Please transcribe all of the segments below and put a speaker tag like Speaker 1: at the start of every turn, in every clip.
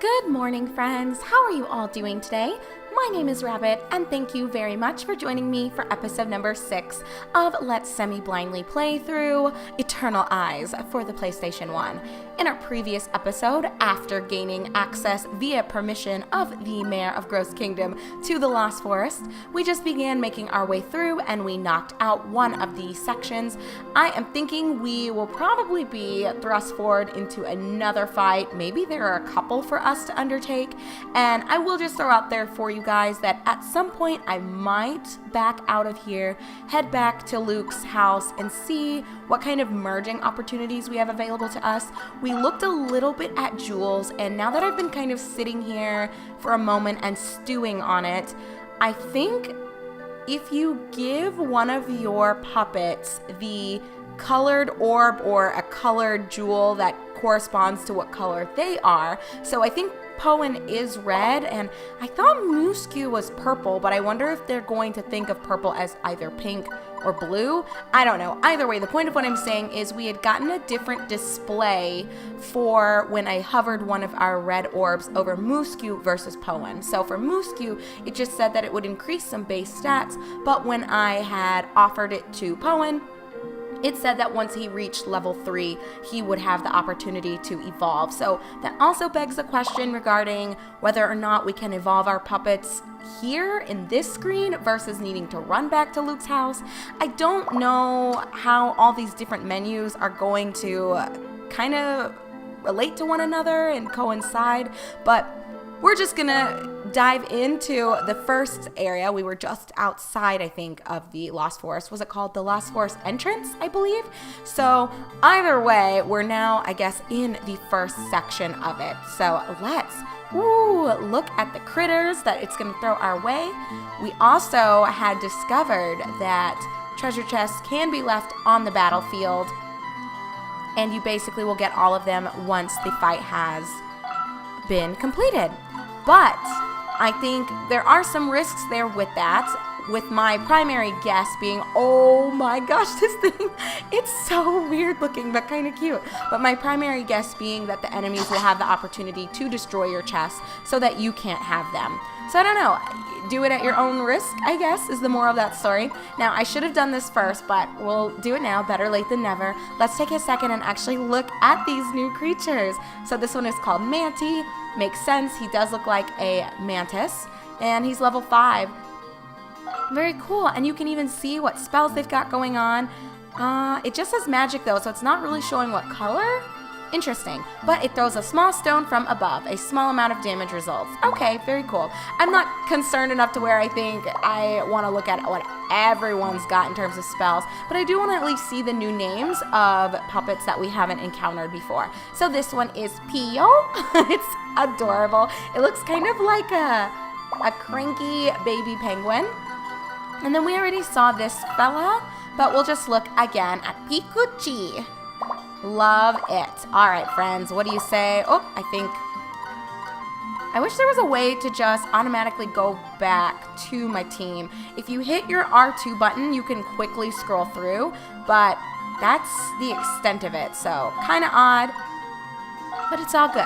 Speaker 1: Good morning, friends. How are you all doing today? My name is Rabbit, and thank you very much for joining me for episode number 6 of Let's Semi-Blindly Play Through Eternal Eyes for the PlayStation 1. In our previous episode, after gaining access via permission of the Mayor of Gross Kingdom to the Lost Forest, we just began making our way through and we knocked out one of the sections. I am thinking we will probably be thrust forward into another fight. Maybe there are a couple for us to undertake, and I will just throw out there for you guys that at some point I might back out of here, head back to Luke's house and see what kind of merging opportunities we have available to us. We looked a little bit at jewels, and now that I've been kind of sitting here for a moment and stewing on it, I think if you give one of your puppets the colored orb or a colored jewel that corresponds to what color they are, so I think Poen is red, and I thought Muskew was purple, but I wonder if they're going to think of purple as either pink or blue. I don't know. Either way, the point of what I'm saying is we had gotten a different display for when I hovered one of our red orbs over Muskew versus Poen. So for Muskew, it just said that it would increase some base stats, but when I had offered it to Poen, it said that once he reached level 3, he would have the opportunity to evolve. So that also begs a question regarding whether or not we can evolve our puppets here in this screen versus needing to run back to Luke's house. I don't know how all these different menus are going to kind of relate to one another and coincide, but we're just gonna dive into the first area. We were just outside, I think, of the Lost Forest. Was it called the Lost Forest entrance, I believe? So either way, we're now, I guess, in the first section of it. So let's look at the critters that it's gonna throw our way. We also had discovered that treasure chests can be left on the battlefield, and you basically will get all of them once the fight has been completed. But I think there are some risks there with that, with my primary guess being, oh my gosh, this thing, it's so weird looking but kind of cute. But my primary guess being that the enemies will have the opportunity to destroy your chests so that you can't have them. So I don't know, do it at your own risk, I guess, is the moral of that story. Now, I should have done this first, but we'll do it now, better late than never. Let's take a second and actually look at these new creatures. So this one is called Mantee. Makes sense, he does look like a mantis, and he's level 5. Very cool, and you can even see what spells they've got going on. It just says magic though, so it's not really showing what color. Interesting, but it throws a small stone from above. A small amount of damage results. Okay, very cool. I'm not concerned enough to where I think I want to look at what everyone's got in terms of spells, but I do want to at least see the new names of puppets that we haven't encountered before. So this one is Pea. It's adorable. It looks kind of like a cranky baby penguin. And then we already saw this fella, but we'll just look again at Pikuchi. Love it. All right, friends, what do you say? Oh, I wish there was a way to just automatically go back to my team. If you hit your R2 button, you can quickly scroll through, but that's the extent of it. So kind of odd, but it's all good.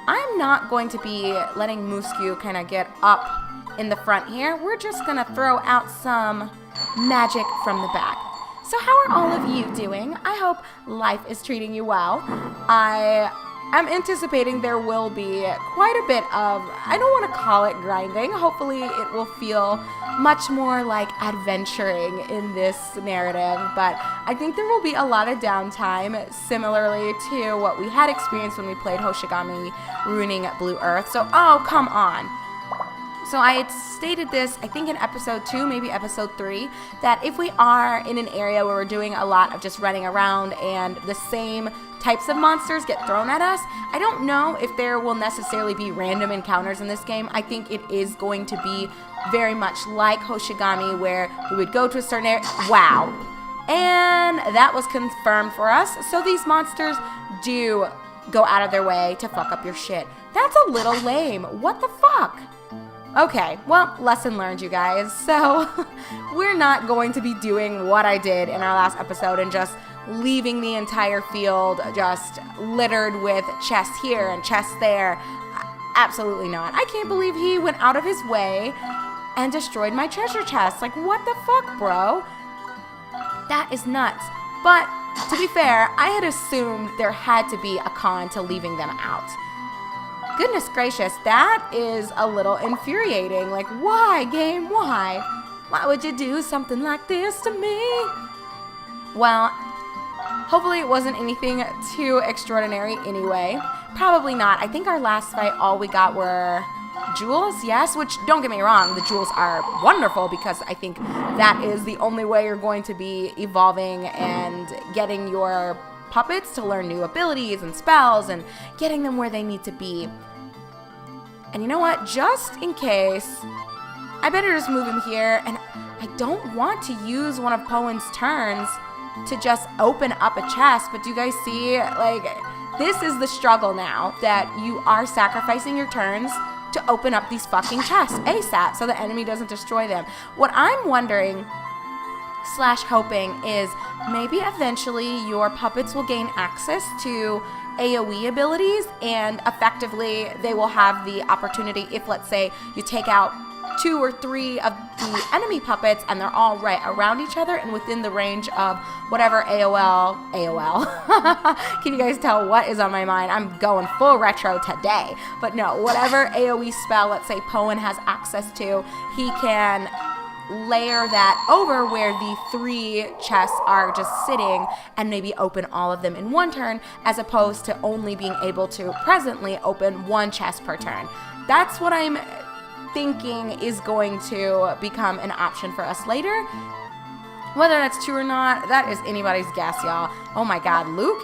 Speaker 1: I'm not going to be letting Muskew kind of get up in the front here. We're just going to throw out some magic from the back. So how are all of you doing? I hope life is treating you well. I am anticipating there will be quite a bit of, I don't want to call it grinding. Hopefully it will feel much more like adventuring in this narrative, but I think there will be a lot of downtime, similarly to what we had experienced when we played Hoshigami Ruining Blue Earth. So, oh, come on. So I had stated this, I think in episode 2, maybe episode 3, that if we are in an area where we're doing a lot of just running around and the same types of monsters get thrown at us, I don't know if there will necessarily be random encounters in this game. I think it is going to be very much like Hoshigami, where we would go to a certain area. Wow. And that was confirmed for us. So these monsters do go out of their way to fuck up your shit. That's a little lame. What the fuck? Okay, well, lesson learned, you guys. So we're not going to be doing what I did in our last episode and just leaving the entire field just littered with chests here and chests there. Absolutely not. I can't believe he went out of his way and destroyed my treasure chest. Like, what the fuck, bro? That is nuts. But to be fair, I had assumed there had to be a con to leaving them out. Goodness gracious, that is a little infuriating. Like, why, game? Why? Why would you do something like this to me? Well, hopefully it wasn't anything too extraordinary anyway. Probably not. I think our last fight, all we got were jewels, yes, which, don't get me wrong, the jewels are wonderful because I think that is the only way you're going to be evolving and getting your puppets to learn new abilities and spells and getting them where they need to be. And you know what? Just in case, I better just move him here, and I don't want to use one of Poen's turns to just open up a chest, but do you guys see, like, this is the struggle now, that you are sacrificing your turns to open up these fucking chests ASAP so the enemy doesn't destroy them. What I'm wondering / hoping is maybe eventually your puppets will gain access to AoE abilities, and effectively they will have the opportunity, if let's say you take out 2 or 3 of the enemy puppets and they're all right around each other and within the range of whatever AOL. Can you guys tell what is on my mind? I'm going full retro today. But no, whatever AoE spell, let's say Poen has access to, he can layer that over where the 3 chests are just sitting and maybe open all of them in one turn, as opposed to only being able to presently open 1 chest per turn. That's what I'm thinking is going to become an option for us later. Whether that's true or not, that is anybody's guess, y'all. Oh my god, Luke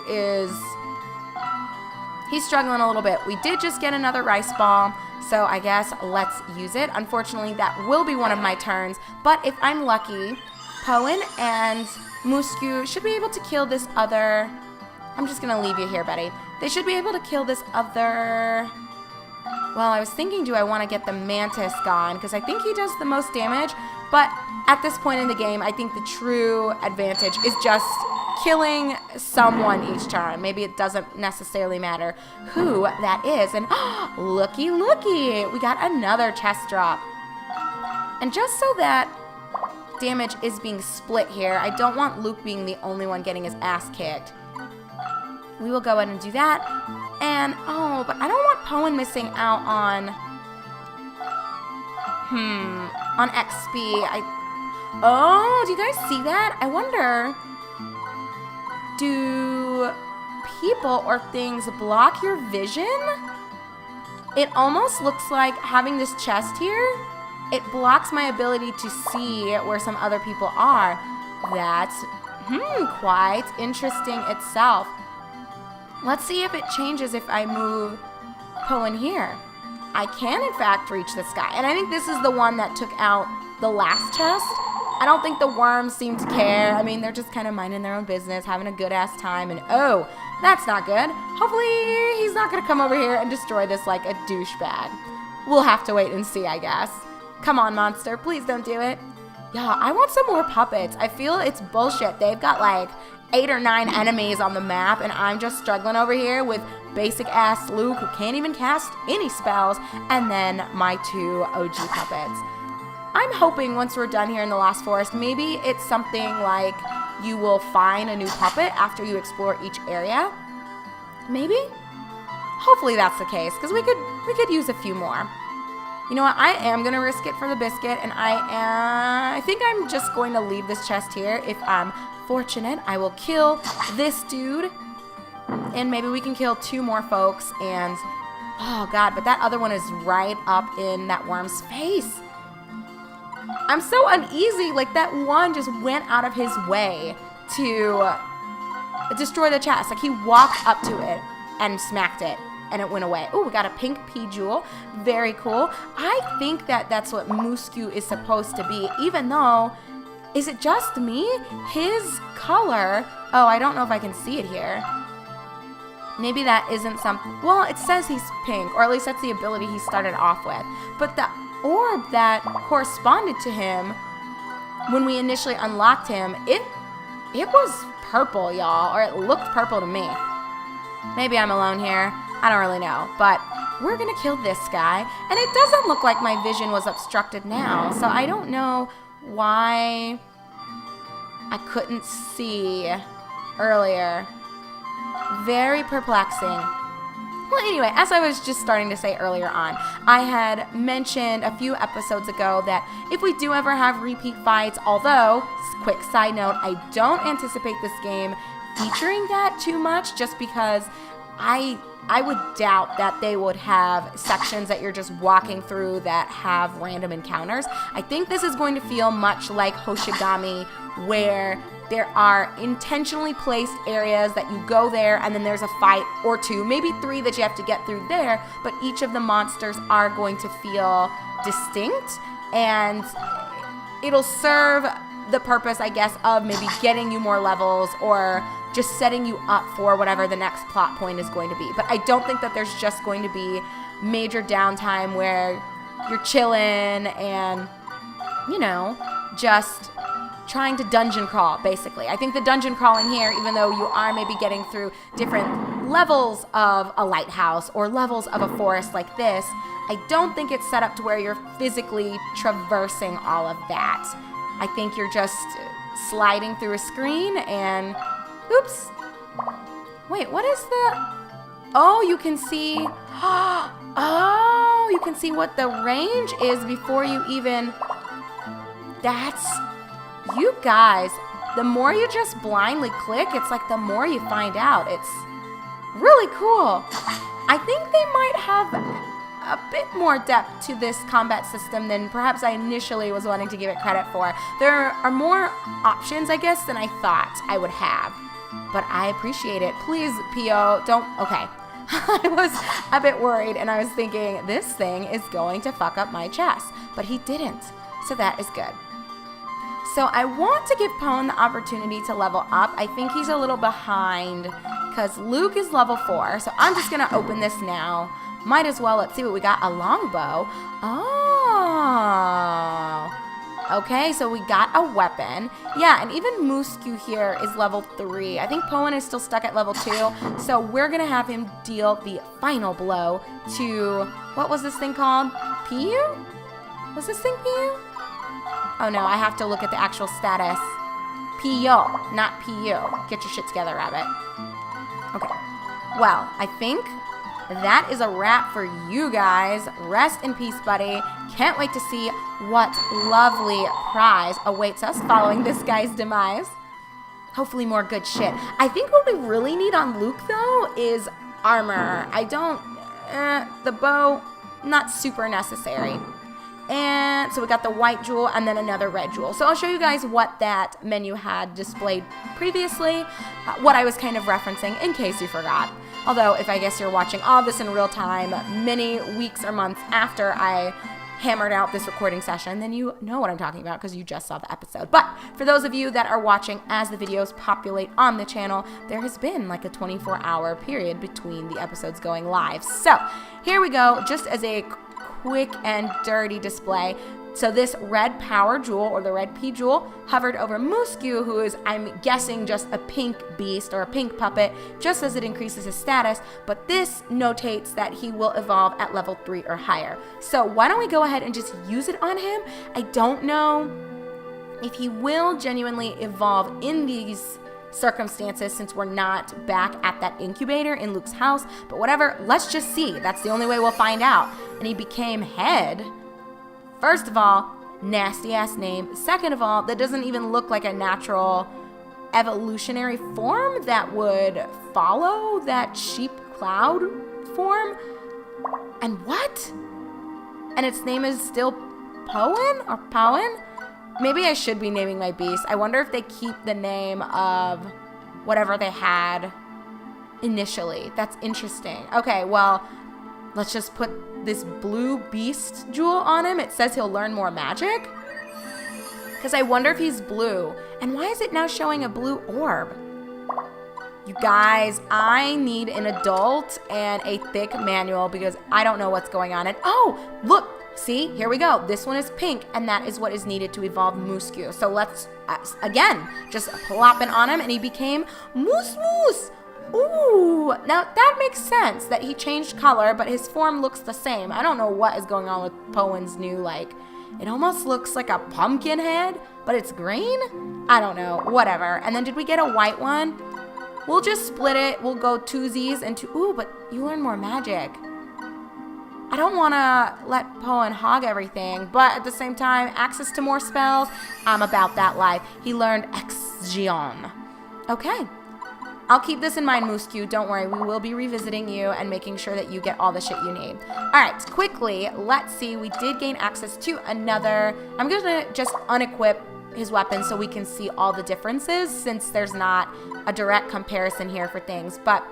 Speaker 1: he's struggling a little bit. We did just get another rice ball, so I guess let's use it. Unfortunately, that will be one of my turns, but if I'm lucky, Poen and Musku should be able to kill this other... I'm just gonna leave you here, Betty. They should be able to kill this other... Well, I was thinking, do I want to get the Mantis gone? Because I think he does the most damage, but at this point in the game, I think the true advantage is just killing someone each turn. Maybe it doesn't necessarily matter who that is. And looky, we got another chest drop. And just so that damage is being split here, I don't want Luke being the only one getting his ass kicked. We will go ahead and do that. And, but I don't want Poen missing out on, on XP. Do you guys see that? I wonder, do people or things block your vision? It almost looks like having this chest here, it blocks my ability to see where some other people are. That's, quite interesting itself. Let's see if it changes if I move Poen here. I can, in fact, reach this guy. And I think this is the one that took out the last chest. I don't think the worms seem to care. I mean, they're just kind of minding their own business, having a good-ass time. And, that's not good. Hopefully, he's not going to come over here and destroy this like a douchebag. We'll have to wait and see, I guess. Come on, monster. Please don't do it. Yeah, I want some more puppets. I feel it's bullshit. They've got, like, 8 or 9 enemies on the map, and I'm just struggling over here with basic-ass Luke, who can't even cast any spells, and then my 2 OG puppets. I'm hoping once we're done here in the Lost Forest, maybe it's something like you will find a new puppet after you explore each area. Maybe? Hopefully that's the case, because we could use a few more. You know what? I am going to risk it for the biscuit, and I think I'm just going to leave this chest here. If I'm fortunate, I will kill this dude, and maybe we can kill 2 more folks, and oh god, but that other one is right up in that worm's face. I'm so uneasy. Like, that one just went out of his way to destroy the chest. Like, he walked up to it and smacked it, and it went away. Oh, we got a pink Pea Jewel. Very cool. I think that that's what Musku is supposed to be, even though, is it just me? His color, I don't know if I can see it here. Maybe that isn't something, well, it says he's pink, or at least that's the ability he started off with. But the orb that corresponded to him when we initially unlocked him, it was purple, y'all, or it looked purple to me. Maybe I'm alone here. I don't really know, but we're gonna kill this guy. And it doesn't look like my vision was obstructed now, so I don't know why I couldn't see earlier. Very perplexing. Well, anyway, as I was just starting to say earlier on, I had mentioned a few episodes ago that if we do ever have repeat fights, although, quick side note, I don't anticipate this game featuring that too much, just because I would doubt that they would have sections that you're just walking through that have random encounters. I think this is going to feel much like Hoshigami, where there are intentionally placed areas that you go there and then there's a fight or two, maybe 3 that you have to get through there, but each of the monsters are going to feel distinct, and it'll serve the purpose, I guess, of maybe getting you more levels or just setting you up for whatever the next plot point is going to be. But I don't think that there's just going to be major downtime where you're chilling and, you know, just trying to dungeon crawl, basically. I think the dungeon crawling here, even though you are maybe getting through different levels of a lighthouse or levels of a forest like this, I don't think it's set up to where you're physically traversing all of that. I think you're just sliding through a screen and, oops. Wait, what is the, oh, you can see, oh, you can see what the range is before you even, that's, you guys, the more you just blindly click, it's like the more you find out. It's really cool. I think they might have a bit more depth to this combat system than perhaps I initially was wanting to give it credit for. There are more options, I guess, than I thought I would have. But I appreciate it. Please, Pea, don't, okay. I was a bit worried and I was thinking, this thing is going to fuck up my chest. But he didn't, so that is good. So I want to give Pone the opportunity to level up. I think he's a little behind because Luke is level 4. So I'm just going to open this now. Might as well. Let's see what we got. A longbow. Oh. Okay, so we got a weapon. Yeah, and even Musku here is level 3. I think Pone is still stuck at level 2. So we're going to have him deal the final blow to, what was this thing called? Pea? Was this thing Pea? Oh no, I have to look at the actual status. Pea, not Pea. Get your shit together, Rabbit. Okay. Well, I think that is a wrap for you guys. Rest in peace, buddy. Can't wait to see what lovely prize awaits us following this guy's demise. Hopefully more good shit. I think what we really need on Luke, though, is armor. I don't, the bow, not super necessary. And so we got the white jewel and then another red jewel. So I'll show you guys what that menu had displayed previously, what I was kind of referencing in case you forgot. Although if I guess you're watching all this in real time, many weeks or months after I hammered out this recording session, then you know what I'm talking about because you just saw the episode. But for those of you that are watching as the videos populate on the channel, there has been like a 24-hour period between the episodes going live. So here we go, just as a quick and dirty display. So this red power jewel, or the red Pea Jewel, hovered over Musku, who is, I'm guessing, just a pink beast or a pink puppet, just as it increases his status, but this notates that he will evolve at level 3 or higher. So why don't we go ahead and just use it on him? I don't know if he will genuinely evolve in these circumstances since we're not back at that incubator in Luke's house, but whatever, let's just see. That's the only way we'll find out. And he became head. First of all, nasty ass name. Second of all, that doesn't even look like a natural evolutionary form that would follow that sheep cloud form. And what? And its name is still Poen or Poen? Maybe I should be naming my beast. I wonder if they keep the name of whatever they had initially. That's interesting. Okay, well, let's just put this blue beast jewel on him. It says he'll learn more magic. Because I wonder if he's blue. And why is it now showing a blue orb? You guys, I need an adult and a thick manual because I don't know what's going on. And oh, look. See, here we go. This one is pink, and that is what is needed to evolve Musku. So let's, again, just plop it on him, and he became Moose Moose. Ooh, now that makes sense that he changed color, but his form looks the same. I don't know what is going on with Poen's new, like, it almost looks like a pumpkin head, but it's green? I don't know, whatever. And then did we get a white one? We'll just split it. We'll go twosies and ooh, but you learn more magic. I don't want to let Poen hog everything, but at the same time, access to more spells, I'm about that life. He learned Exion. Okay. I'll keep this in mind, Muskew. Don't worry. We will be revisiting you and making sure that you get all the shit you need. All right. Quickly, let's see. We did gain access to another. I'm going to just unequip his weapon so we can see all the differences since there's not a direct comparison here for things. But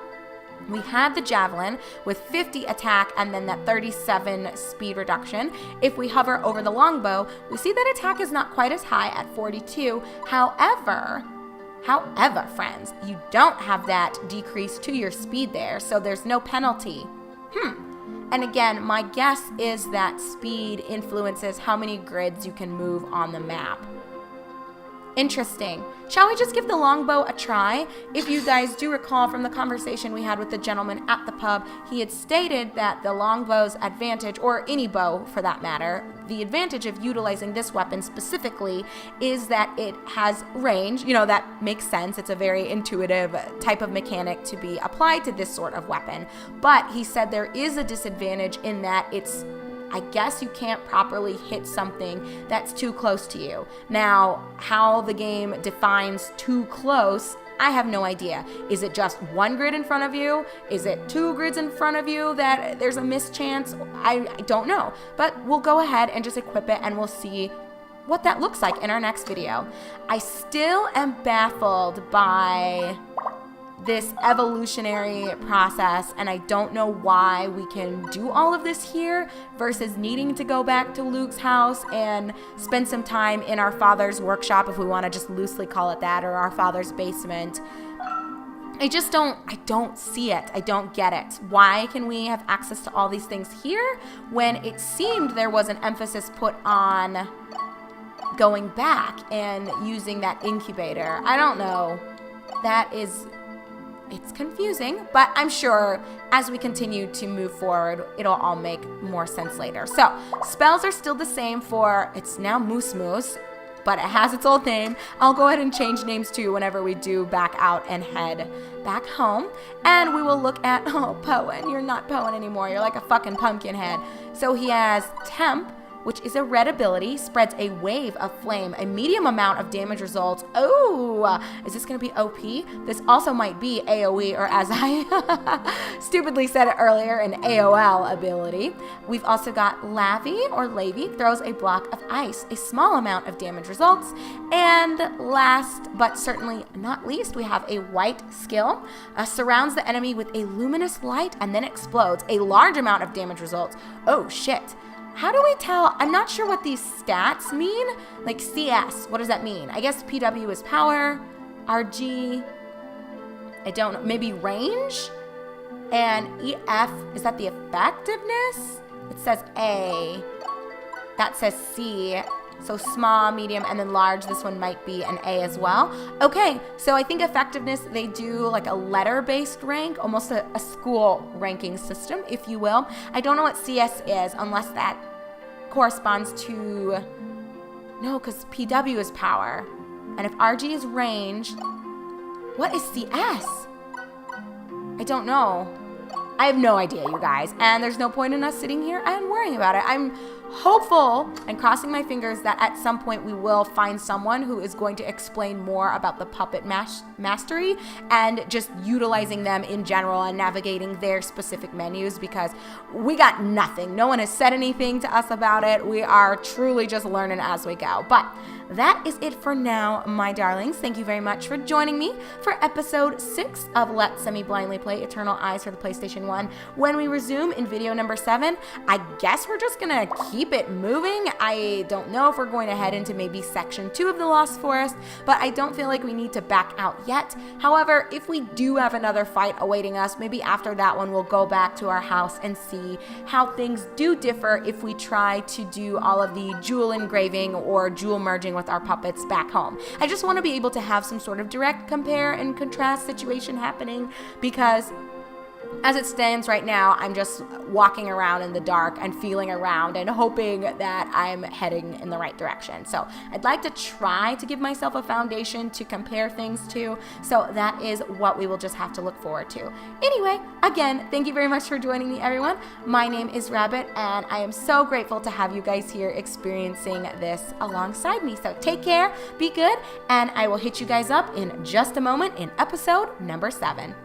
Speaker 1: we had the javelin with 50 attack and then that 37 speed reduction. If we hover over the longbow, we see that attack is not quite as high at 42. However, friends, you don't have that decrease to your speed there, so there's no penalty. And again, my guess is that speed influences how many grids you can move on the map. Interesting. Shall we just give the longbow a try? If you guys do recall from the conversation we had with the gentleman at the pub, he had stated that the longbow's advantage, or any bow for that matter, the advantage of utilizing this weapon specifically is that it has range. You know, that makes sense. It's a very intuitive type of mechanic to be applied to this sort of weapon. But he said there is a disadvantage in that it's, I guess you can't properly hit something that's too close to you. Now, how the game defines too close, I have no idea. Is it just one grid in front of you? Is it two grids in front of you that there's a mischance? I don't know. But we'll go ahead and just equip it and we'll see what that looks like in our next video. I still am baffled by this evolutionary process, and I don't know why we can do all of this here versus needing to go back to Luke's house and spend some time in our father's workshop, if we want to just loosely call it that, or our father's basement. I don't see it. I don't get it. Why can we have access to all these things here when it seemed there was an emphasis put on going back and using that incubator? I don't know. It's confusing, but I'm sure as we continue to move forward, it'll all make more sense later. So, spells are still the same for, it's now Moose Moose, but it has its old name. I'll go ahead and change names too whenever we do back out and head back home. And we will look at, oh, Poen, you're not Poen anymore. You're like a fucking pumpkin head. So he has Temp, which is a red ability, spreads a wave of flame, a medium amount of damage results. Oh, is this going to be OP? This also might be AoE, or as I stupidly said it earlier, an AOL ability. We've also got Lavi, or Lavy, throws a block of ice, a small amount of damage results. And last, but certainly not least, we have a white skill, surrounds the enemy with a luminous light and then explodes, a large amount of damage results. Oh, shit. How do we tell? I'm not sure what these stats mean. Like CS, what does that mean? I guess PW is power, RG, I don't know, maybe range? And EF, is that the effectiveness? It says A, that says C. So small, medium, and then large, this one might be an A as well. Okay, so I think effectiveness, they do like a letter-based rank, almost a school ranking system, if you will. I don't know what CS is, unless that corresponds to, no, because PW is power. And if RG is range, what is CS? I don't know. I have no idea, you guys. And there's no point in us sitting here and worrying about it. I'm hopeful and crossing my fingers that at some point we will find someone who is going to explain more about the puppet mastery and just utilizing them in general and navigating their specific menus, because we got nothing. No one has said anything to us about it. We are truly just learning as we go. But that is it for now, my darlings. Thank you very much for joining me for episode 6 of Let Semi Blindly Play Eternal Eyes for the PlayStation 1. When we resume in video number 7, I guess we're just gonna keep it moving. I don't know if we're going to head into maybe section 2 of the Lost Forest, but I don't feel like we need to back out yet. However, if we do have another fight awaiting us, maybe after that one we'll go back to our house and see how things do differ if we try to do all of the jewel engraving or jewel merging with with our puppets back home. I just want to be able to have some sort of direct compare and contrast situation happening, because as it stands right now, I'm just walking around in the dark and feeling around and hoping that I'm heading in the right direction. So I'd like to try to give myself a foundation to compare things to. So that is what we will just have to look forward to. Anyway, again, thank you very much for joining me, everyone. My name is Rabbit, and I am so grateful to have you guys here experiencing this alongside me. So take care, be good, and I will hit you guys up in just a moment in episode number 7.